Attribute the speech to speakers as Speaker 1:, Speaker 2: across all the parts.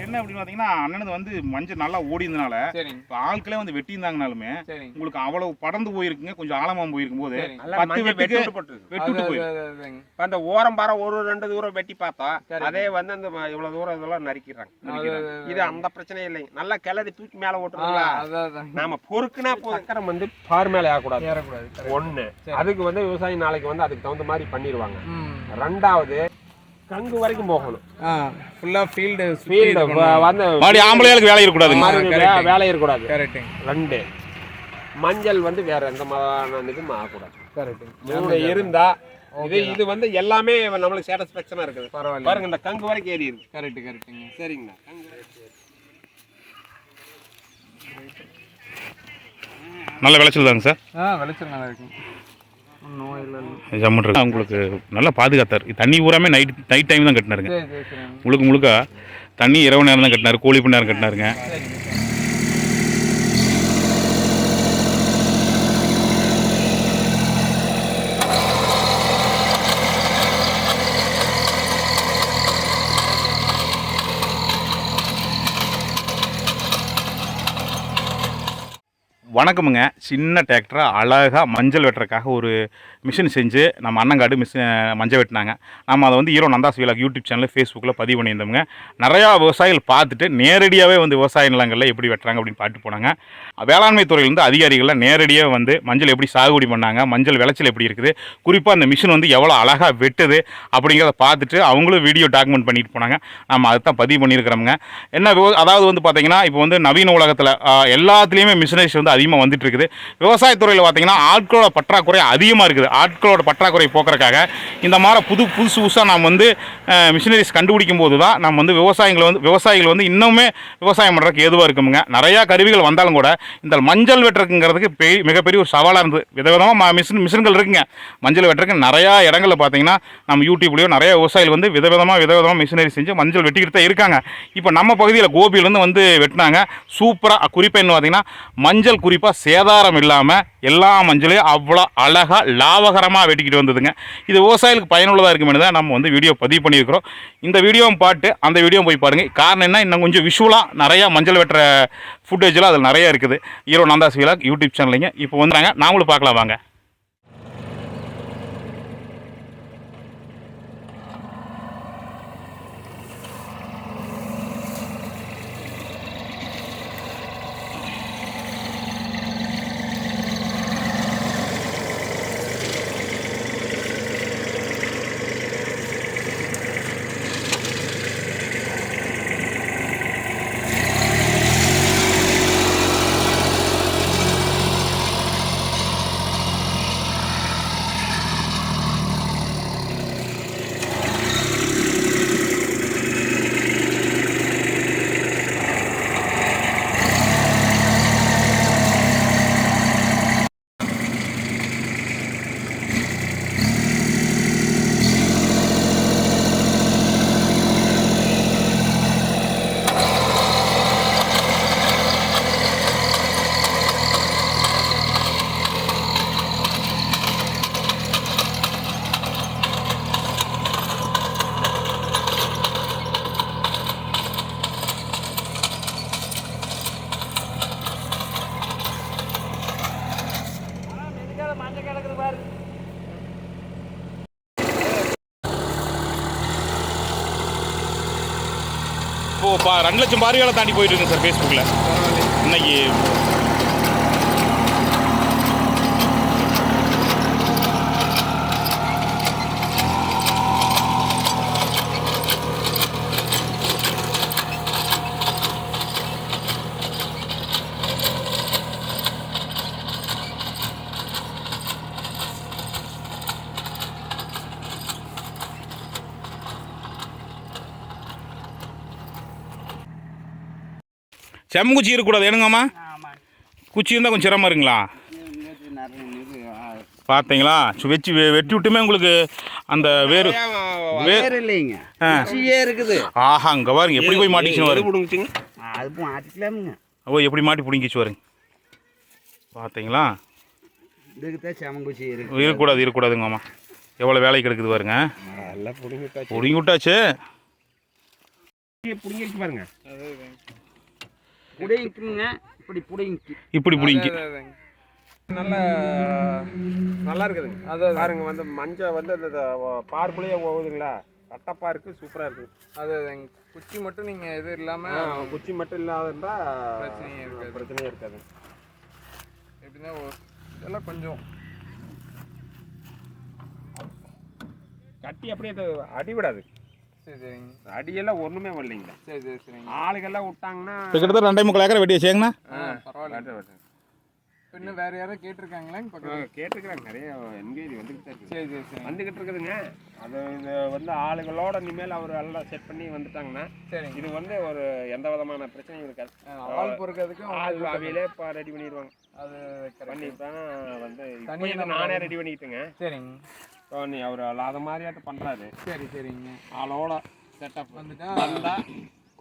Speaker 1: என்ன அப்படின்னு பாத்தீங்கன்னா அண்ணனது வந்து மஞ்சள் நல்லா ஓடி இருந்தனால இப்போ ஆட்களே வந்து வெட்டி இருந்தாங்கனாலுமே உங்களுக்கு அவ்வளவு படர்ந்து போயிருக்குங்க, கொஞ்சம் ஆழமா போயிருக்கும் போது 10 வெட்டுக்கு வெட்டு போயிருக்கு.
Speaker 2: அந்த ஓரம் பாறை ஒரு 2 தூரம் வெட்டி பார்த்தா அதே வந்து அந்த இவ்வளவு தூரம் இதெல்லாம் நறுக்கிறாங்க. இது அந்த பிரச்சனை இல்லைங்க. நல்லா கிளறி தூக்கி மேல ஓட்டுறோம்ல, நாம பொறுக்குனா சக்கரம் வந்து பார் மேல ஏறக்கூடாது. ஒண்ணு அதுக்கு வந்து விவசாயி நாளைக்கு வந்து அதுக்கு தகுந்த மாதிரி பண்ணிடுவாங்க. ரெண்டாவது கங்கு வரைக்கும் போகணும்.
Speaker 3: ஃபுல்லா ஃபீல்டு
Speaker 2: வந்து
Speaker 1: ஆம்பளைகளுக்கு வேலை இருக்கக்கூடாது,
Speaker 2: வேலை இருக்கக்கூடாது. கரெக்ட். 2 மஞ்சள் வந்து வேற எந்த இதுக்கும் ஆகக்கூடாது. கரெக்ட். இருந்தா இது வந்து எல்லாமே நம்மளுக்கு சாட்டிஸ்ஃபேக்ஷனா இருக்குது. பரவாயில்ல பாருங்க, இந்த கங்கு வரைக்கும் ஏறி இருக்கு. கரெக்ட் கரெக்டுங்க. சரிங்கண்ணா.
Speaker 1: நல்ல விளைச்சல் தாங்க சார்.
Speaker 3: விளைச்சல் நல்லா இருக்குங்க.
Speaker 1: உங்களுக்கு நல்லா பாதுகாத்தார். தண்ணி பூராமே நைட் டைம் தான் கட்டினாருங்க. முழுக்க தண்ணி இரவு நேரம் தான் கட்டினாரு, கோழி பண்ண நேரம் கட்டினாருங்க. வணக்கமுங்க. சின்ன டிராக்டராக அழகாக மஞ்சள் வெட்டுறதுக்காக ஒரு மிஷின் செஞ்சு நம்ம அண்ணங்காடு மஞ்சள் வெட்டினாங்க. நம்ம அதை வந்து ஹீரோ நந்தாஸ் விலாக் யூடியூப் சேனலில் ஃபேஸ்புக்கில் பதிவு பண்ணியிருந்தோங்க. நிறையா விவசாயிகள் பார்த்துட்டு நேரடியாகவே வந்து விவசாய நிலங்களில் எப்படி வெட்டுறாங்க அப்படின்னு பார்த்து போனாங்க. வேளாண்மை துறையிலேருந்து அதிகாரிகள்லாம் நேரடியாக வந்து மஞ்சள் எப்படி சாகுபடி பண்ணாங்க, மஞ்சள் விளைச்சல் எப்படி இருக்குது, குறிப்பாக அந்த மிஷின் வந்து எவ்வளோ அழகாக வெட்டுது அப்படிங்கிறத பார்த்துட்டு அவங்களும் வீடியோ டாக்குமெண்ட் பண்ணிட்டு போனாங்க. நம்ம அதை தான் பதிவு பண்ணியிருக்கிறோமுங்க. என்ன அதாவது வந்து பார்த்திங்கன்னா இப்போ வந்து நவீன உலகத்தில் எல்லாத்துலேயுமே மிஷினரிஸ் வந்து அதிகமாக வந்துட்டு இருக்குது. விவசாயத்துறையில் பார்த்தீங்கன்னா ஆட்களோட பற்றாக்குறை அதிகமாக இருக்குது. ஆட்களோட பற்றாக்குறை போக்குறதுக்காக இந்த மாதிரி புதுசாக நாம் வந்து மிஷினரிஸ் கண்டுபிடிக்கும் போது தான் நம்ம வந்து விவசாயிகள் வந்து இன்னுமே விவசாயம் பண்ணுறதுக்கு ஏதுவாக இருக்குமுங்க. நிறையா கருவிகள் வந்தாலும் கூட இந்த மஞ்சள் வெட்டுறதுங்கிறதுக்கு மிகப்பெரிய ஒரு சவாலாக இருந்தது. விதவிதமாக மிஷின்கள் இருக்குங்க. மஞ்சள் வெட்டுறதுக்கு நிறையா இடங்களில் பார்த்தீங்கன்னா நம்ம யூடியூப்லேயோ நிறைய விவசாயிகள் வந்து விதவிதமாக மிஷினரி செஞ்சு மஞ்சள் வெட்டிக்கிட்டு தான் இருக்காங்க. இப்போ நம்ம பகுதியில் கோபியிலேருந்து வந்து வெட்டினாங்க. சூப்பராக குறிப்பாக என்ன பார்த்தீங்கன்னா மஞ்சள் குறிப்பாக சேதாரம் இல்லாமல் எல்லா மஞ்சளையும் அவ்வளோ அழகாக லாபகரமாக வெட்டிக்கிட்டு வந்ததுங்க. இது விவசாயிகளுக்கு பயனுள்ளதாக இருக்குமே தான் நம்ம வந்து வீடியோ பதிவு பண்ணியிருக்கிறோம். இந்த வீடியோவும் பாட்டு அந்த வீடியோவும் போய் பாருங்கள். காரணம் என்ன, இன்னும் கொஞ்சம் விஷுவலாக நிறையா மஞ்சள் வெட்டுற ஃபுட்டேஜெலாம் அதில் நிறையா இருக்குது. ஹீரோ நந்தாஸ் விலாக் யூடியூப் சேனலிங்க. இப்போ வந்துறாங்க, நாங்களும் பார்க்கலாம் வாங்க. இப்போது 2 லட்சம் பார்வையாளர் தாண்டி போயிட்டு இருக்குங்க சார் ஃபேஸ்புக்கில் இன்னைக்கு. செம்மங்குச்சி இருக்கக்கூடாது ஏனுங்கம்மா? குச்சி இருந்தால் கொஞ்சம் சிரமம் இருக்குங்களா? பார்த்தீங்களா, வெட்டி விட்டுமே உங்களுக்கு அந்த வேறு
Speaker 3: இல்லைங்க இருக்குது.
Speaker 1: ஆஹா, அங்கே பாருங்க எப்படி போய் மாட்டிச்சுன்னு வரும்.
Speaker 3: அது மாட்டிக்கலாமுங்க.
Speaker 1: ஓ, எப்படி மாட்டி பிடிங்கிச்சு வருங்க. பார்த்தீங்களா,
Speaker 3: செம்மங்குச்சி
Speaker 1: இருக்கக்கூடாதுங்கம்மா. எவ்வளோ வேலை கிடக்குது பாருங்க. பிடுங்கி விட்டாச்சு.
Speaker 2: புடிங்கிருக்கு பாருங்க.
Speaker 3: புடைக்குங்க, இப்படி புடைக்கு.
Speaker 1: இப்படி பிடிங்கி
Speaker 2: நல்லா நல்லா இருக்குதுங்க. பாருங்க வந்து மஞ்சள் வந்து அந்த பார்க்குள்ளேயே போகுதுங்களா, கட்டப்பா இருக்கு, சூப்பரா இருக்குது.
Speaker 4: அது குச்சி மட்டும் நீங்க இது இல்லாம
Speaker 2: குச்சி மட்டும் இல்லாதா
Speaker 4: பிரச்சனையே
Speaker 2: இருக்காது.
Speaker 4: எப்படின்னா இதெல்லாம் கொஞ்சம்
Speaker 2: கட்டி அப்படியே அடிவிடாது.
Speaker 4: சரி சரிங்க.
Speaker 2: அடியெல்லாம் ஒண்ணுமே வரலைங்களா.
Speaker 4: சரி சரி சரிங்க.
Speaker 2: ஆளுகெல்லாம் விட்டாங்கன்னா
Speaker 1: கிட்டத்தட்ட 2.25 ஏக்கரை வெட்டி வச்சேங்கண்ணா.
Speaker 4: பரவாயில்ல. இன்னும் வேற யாரும் கேட்டிருக்காங்களா
Speaker 2: கேட்டுக்கிறாங்க, நிறைய என்கொயரி வந்துகிட்டு தான் இருக்கு.
Speaker 4: சரி சரி சரி
Speaker 2: வந்துகிட்டு இருக்குதுங்க. அது இது வந்து ஆளுகளோட இனிமேல் அவர் எல்லாம் செட் பண்ணி வந்துட்டாங்கன்னா
Speaker 4: சரி,
Speaker 2: இது வந்து ஒரு எந்த விதமான பிரச்சனையும் இருக்காது.
Speaker 4: ஆள் பொறுக்கிறதுக்கு
Speaker 2: ஆள் அவையிலே இப்போ ரெடி பண்ணிடுவாங்க.
Speaker 4: அது
Speaker 2: பண்ணி தான் வந்து
Speaker 4: தனியா
Speaker 2: இப்போ நானே ரெடி பண்ணிக்கிட்டுங்க.
Speaker 4: சரிங்க.
Speaker 2: இப்போ நீ அவர் அல்லாத மாதிரியாட்டம் பண்ணுறாரு.
Speaker 4: சரி சரிங்க.
Speaker 2: ஆளோட செட்டப்
Speaker 4: வந்துட்டா
Speaker 2: வந்தால்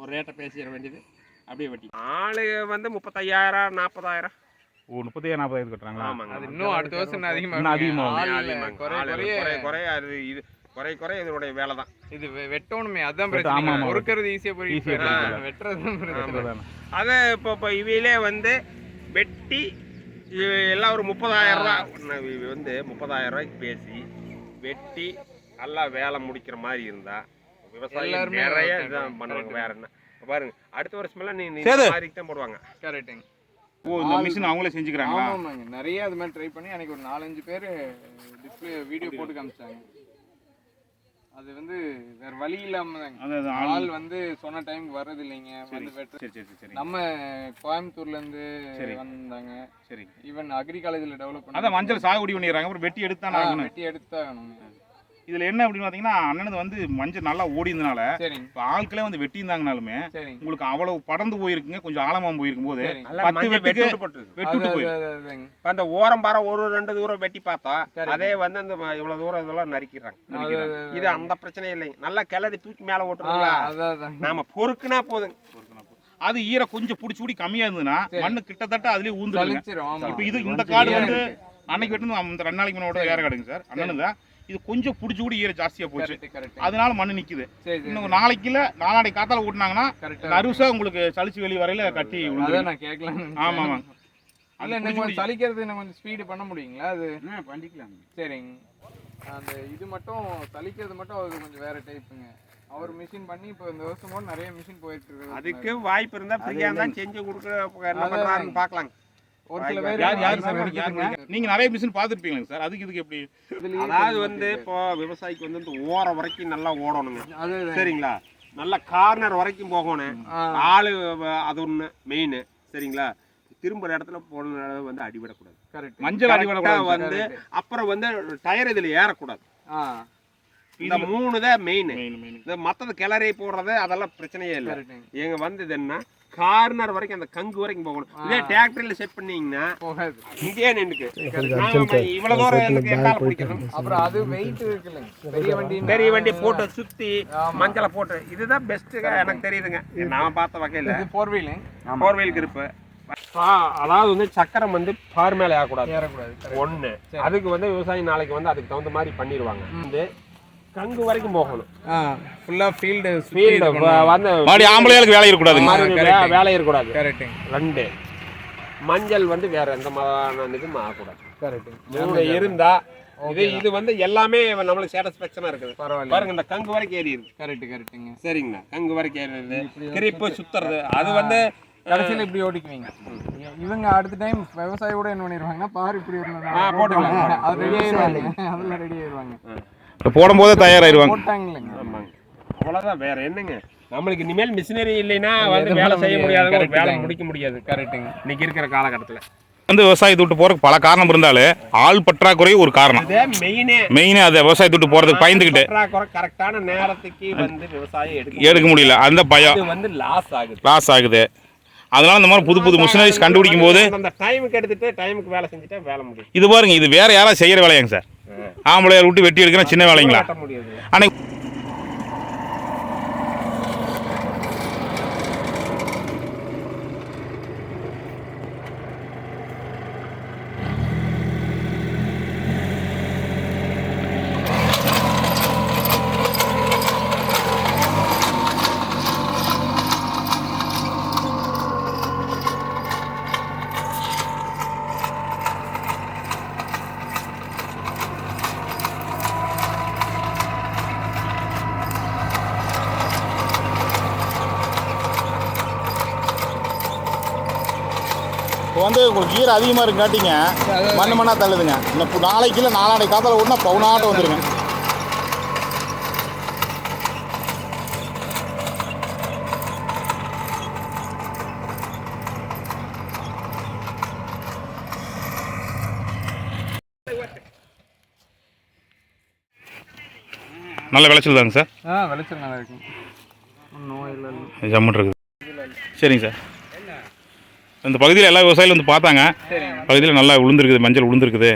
Speaker 2: ஒரு ரேட்டை பேசிட வேண்டியது, அப்படியே வெட்டி. ஆளு வந்து 35,000 40,000.
Speaker 1: ஓ 30,000 கட்டுறாங்களா?
Speaker 2: ஆமாங்க.
Speaker 4: அது இன்னும் அடுத்த வருஷம்
Speaker 1: இன்னும் அதிகமாகும்.
Speaker 2: குறை இதனுடைய வேலை தான்.
Speaker 4: இது வெட்டணுமே, அதான் பிரச்சனை. பொறுக்கிறது ஈஸியா போயிட்டு வெட்டுறது பிரச்சனை.
Speaker 2: அதை இப்போ இவையிலே வந்து வெட்டி எல்லாம் ஒரு 30,000 ரூபா வந்து 30,000 ரூபாய்க்கு பேசி வெட்டி நல்லா வேலை முடிக்கிற மாதிரி இருந்தா விவசாயம் நிறைய இதான் பண்ணுவாங்க. வேற என்ன பாருங்க, அடுத்த வருஷமெல்லாம் நீ மாதிரி தான் போடுவாங்க.
Speaker 4: கரெக்டுங்க.
Speaker 1: ஓ இந்த மிஷின் அவங்களே செஞ்சுக்கிறாங்களா?
Speaker 4: ஆமாங்க, நிறைய அது மாதிரி ட்ரை பண்ணி அன்னைக்கு ஒரு 4-5 பேர் டிஸ்பிளே வீடியோ போட்டு காமிச்சாங்க. அது வந்து வேற வழி இல்லாம தாங்க, ஆள் வந்து சொன்ன டைமுக்கு வர்றது இல்லைங்க. வந்து வெட்ட நம்ம கோயம்புத்தூர்ல இருந்து வந்தாங்க.
Speaker 1: சரி,
Speaker 4: ஈவன் அக்ரி காலேஜ்ல டெவலப் பண்ணி
Speaker 1: அதான் மஞ்சள் சாகுபடி பண்ணிடுறாங்க. அப்புறம் வெட்டி எடுத்தானே ஆகணும்.
Speaker 4: வெட்டி எடுத்தாகணுங்க.
Speaker 1: இதுல என்ன அப்படின்னு பாத்தீங்கன்னா, அண்ணனது வந்து மஞ்சள் நல்லா ஓடினதுனால
Speaker 4: சரிங்க.
Speaker 1: இப்போ ஆட்களே வந்து வெட்டி இருந்தாங்கனாலுமே
Speaker 4: சரிங்க,
Speaker 1: உங்களுக்கு அவ்வளவு படர்ந்து போயிருக்குங்க. கொஞ்சம் ஆழமா போயிருக்கும் போது
Speaker 4: சரிங்க.
Speaker 2: 10 வெட்டுக்கு
Speaker 1: வெட்டுட்டு போயிருக்கு.
Speaker 2: அந்த ஓரம் பார ஒரு 2 தூரம் வெட்டி பார்த்தோம். அதே வந்து அந்த இவ்வளவு தூரம் இதெல்லாம் நறுக்கிறாங்க. இது அந்த பிரச்சனை இல்லைங்க. நல்லா கிளறி தூக்கி மேல ஓட்டுறீங்களா, நாம பொறுக்குனா போதுங்க.
Speaker 1: அது ஈர கொஞ்சம் புடிச்சு கம்மியா இருந்ததுன்னா மண்ணு கிட்டத்தட்ட அதுலயே ஊந்துருங்க.
Speaker 4: சலிச்சிரும்.
Speaker 1: இப்போ இது இந்த காடு வந்து அன்னைக்கு வெட்டு இந்த 2 நாளைக்கு முன்னோட வேற காடுங்க சார். அண்ணனு தான் இது கொஞ்சம் புடிச்சு கூட ஈர ஜாஸ்தியா போச்சு, அதனால மண்ணு நிக்குது. இன்னும் நாளைக்குல நாளாடைக்கு காத்தால ஓட்டுனாங்கன்னா நறுசா உங்களுக்கு சலிச்சு வெளியே வரையில கட்டி
Speaker 4: கேட்கலாம்.
Speaker 1: ஆமா ஆமா.
Speaker 4: இல்ல நீங்க சலிக்கிறது நம்ம கொஞ்சம் ஸ்பீடு பண்ண முடியுங்களா? அது
Speaker 3: பண்ணிக்கலாம்.
Speaker 4: சரிங்க. அந்த இது மட்டும் சலிக்கிறது மட்டும் அது கொஞ்சம் வேற டைப்புங்க. அவர் மிஷின் பண்ணி இப்போ இந்த வருஷம் கூட நிறைய மிஷின் போயிட்டு இருக்கு.
Speaker 2: அதுக்கு வாய்ப்பு இருந்தா ஃப்ரீயா தான் செஞ்சு கொடுக்க என்ன பண்றாருன்னு பார்க்கலாம்.
Speaker 4: ஒரு சில பேர்
Speaker 1: நீங்க நிறைய மிஷின் பார்த்துருப்பீங்க சார். அதுக்கு இதுக்கு எப்படி?
Speaker 2: அதாவது வந்து இப்போ விவசாயிக்கு வந்து இந்த ஓரம் வரைக்கும் நல்லா ஓடணுங்க. சரிங்களா, நல்ல கார்னர் வரைக்கும் போகணும். ஆளு அது ஒண்ணு மெயின். சரிங்களா, திரும்புற இடத்துல போன வந்து அடிவிடக்கூடாது.
Speaker 4: கரெக்ட்.
Speaker 1: மஞ்சள் அடிவிடக்கூடாது
Speaker 2: வந்து அப்புறம் வந்து டயர் இதுல ஏறக்கூடாது. இந்த 3 தான் மெயின். இந்த மற்றது கிளறி போடுறது அதெல்லாம் பிரச்சனையே இல்லை. எங்க வந்து இது என்ன கார்னர் வரைக்கும் அந்த கங்கு வரைக்கும் போகணும். இதே டிராக்டர்ல செட் பண்ணீங்கன்னா இங்கே நின்னுக்கு இவ்வளவு தூரம் எட்டால் பிடிக்கணும்.
Speaker 4: அப்புறம் அது வெயிட் இருக்குல்ல,
Speaker 2: பெரிய வண்டி போட்டு சுத்தி மஞ்சளை போட்டு இதுதான் பெஸ்ட்டுங்க எனக்கு தெரியுதுங்க. நான் பார்த்த வகையில 4 வீல் கிரிப்பு. அதாவது வந்து சக்கரம் வந்து பார் மேல ஏறக்கூடாது ஒண்ணு. அதுக்கு வந்து விவசாயி நாளைக்கு வந்து அதுக்கு தகுந்த மாதிரி பண்ணிடுவாங்க. வந்து கங்கு வரைக்கும் போகணும்.
Speaker 4: ஃபுல்லா ஃபீல்டு
Speaker 2: வந்து
Speaker 1: மாடி ஆம்பளையாளுக்கு வேலை இருக்கக்கூடாது.
Speaker 2: வேலை இருக்கக்கூடாது. கரெக்ட். 2 மஞ்சள் வந்து வேற எந்த மாதிரி இதுவும் ஆகக்கூடாது.
Speaker 4: கரெக்ட்.
Speaker 2: 3 இருந்தா இது வந்து எல்லாமே நம்மளுக்கு சாட்டிஸ்ஃபேக்ஷனா இருக்குது. பாருங்க இந்த கங்கு வரைக்கும் ஏறி இருக்கு.
Speaker 4: கரெக்ட்டுங்க.
Speaker 2: சரிங்கண்ணா, கங்கு வரைக்கும் ஏறிடுது. கிரிப்பு சுத்துறது அது வந்து
Speaker 4: கடைசியில் இப்படி ஓடிக்குவீங்க. இவங்க அடுத்த டைம் விவசாயி கூட என்ன பண்ணிடுவாங்கன்னா பாரு இப்படி
Speaker 2: போட்டுக்கலாம்,
Speaker 4: அது ரெடி ஆயிடுவாங்க. அதெல்லாம் ரெடி ஆயிடுவாங்க.
Speaker 1: போடும்போது தயாராயிருவாங்க.
Speaker 2: அவ்வளவுதான், வேற என்னங்க. நம்மளுக்கு இனிமேல் மிஷினரி இல்லைன்னா வந்து வேலை செய்ய முடியாது, வேலை முடிக்க முடியாது.
Speaker 4: கரெக்டுங்க.
Speaker 2: இன்னைக்கு இருக்கிற காலகட்டத்தில்
Speaker 1: வந்து விவசாயத்தை விட்டு போறதுக்கு பல காரணம் இருந்தாலும் ஆள் பற்றாக்குறை ஒரு காரணம். மெயினே அது விவசாயத்தை விட்டு போறதுக்கு பயந்துக்கிட்டு
Speaker 2: கரெக்டான நேரத்துக்கு வந்து விவசாயம்
Speaker 1: எடுக்க முடியல. அந்த பயம்
Speaker 2: வந்து லாஸ் ஆகுது.
Speaker 1: அதனால இந்த மாதிரி புது புது மிஷினரிஸ் கண்டுபிடிக்கும் போது
Speaker 2: அந்த டைமுக்கு எடுத்துட்டு டைமுக்கு வேலை செஞ்சுட்டா வேலை முடியும்.
Speaker 1: இது பாருங்க, இது வேற யாராவது செய்யற வேலையாங்க சார்? ஆம்பளையார் விட்டு வெட்டி எடுக்கிற சின்ன வேலைங்களா? அன்னைக்கு இப்போ வந்து உங்களுக்கு ஈரம் அதிகமாக இருக்குங்காட்டிங்க மண்ணாக தள்ளுதுங்க. இந்த நாளைக்கு இல்லை நாளாடை காத்தால ஓட்டினா பவுனாட்டம் வந்துருங்க. நல்ல விளைச்சல் தாங்க சார்.
Speaker 4: விளைச்சல் நல்லா இருக்குங்க. நோய் இல்லை,
Speaker 1: ஜம்முன் இருக்குது. சரிங்க சார். இந்த பகுதியில் எல்லா விவசாயிகளும் வந்து பார்த்தாங்க. பகுதியில் நல்லா உளுந்துருக்குது, மஞ்சள் உளுந்துருக்குது.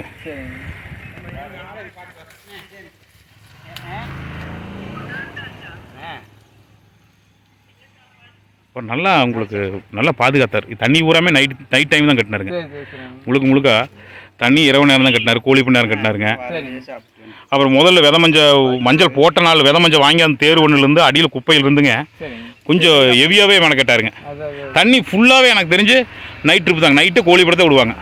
Speaker 1: இப்போ நல்லா உங்களுக்கு நல்லா பாதுகாத்தார். தண்ணி ஊராமே நைட் டைம் தான் கட்டினாருங்க. முழுக்க தண்ணி இரவு நேரம் தான் கட்டினார், கோழி பண்ண நேரம் கட்டினாருங்க. அப்புறம் முதல்ல மஞ்சள் போட்ட நாள் மஞ்சள் வாங்கி அந்த தேர் ஒன்றுலேருந்து அடியில் குப்பையில் இருந்துங்க கொஞ்சம் ஹெவியாகவே மெனக்கட்டாருங்க. தண்ணி ஃபுல்லாகவே எனக்கு தெரிஞ்சு நைட் ட்ரிப் தாங்க. நைட்டு கோழி படத்தை விடுவாங்க.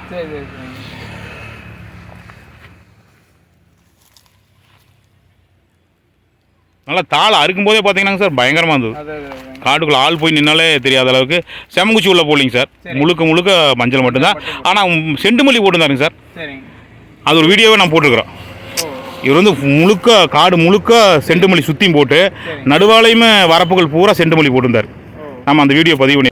Speaker 1: நல்லா தாளை அறுக்கும் போதே பார்த்தீங்கன்னா சார் பயங்கரமாக இருந்தது. காட்டுக்குள்ளே ஆள் போய் நின்னாலே தெரியாத அளவுக்கு செம்மங்குச்சி உள்ள போலிங்க சார். முழுக்க மஞ்சள் மட்டும்தான். ஆனால் செண்டுமல்லி போட்டுருந்தாருங்க சார். அது ஒரு வீடியோவை நான் போட்டுருக்குறோம். இவர் வந்து காடு முழுக்க செண்டுமல்லி சுற்றியும் போட்டு நடுவாலையுமே வரப்புகள் பூரா செண்டுமல்லி போட்டிருந்தார். நம்ம அந்த வீடியோ பதிவு பண்ணி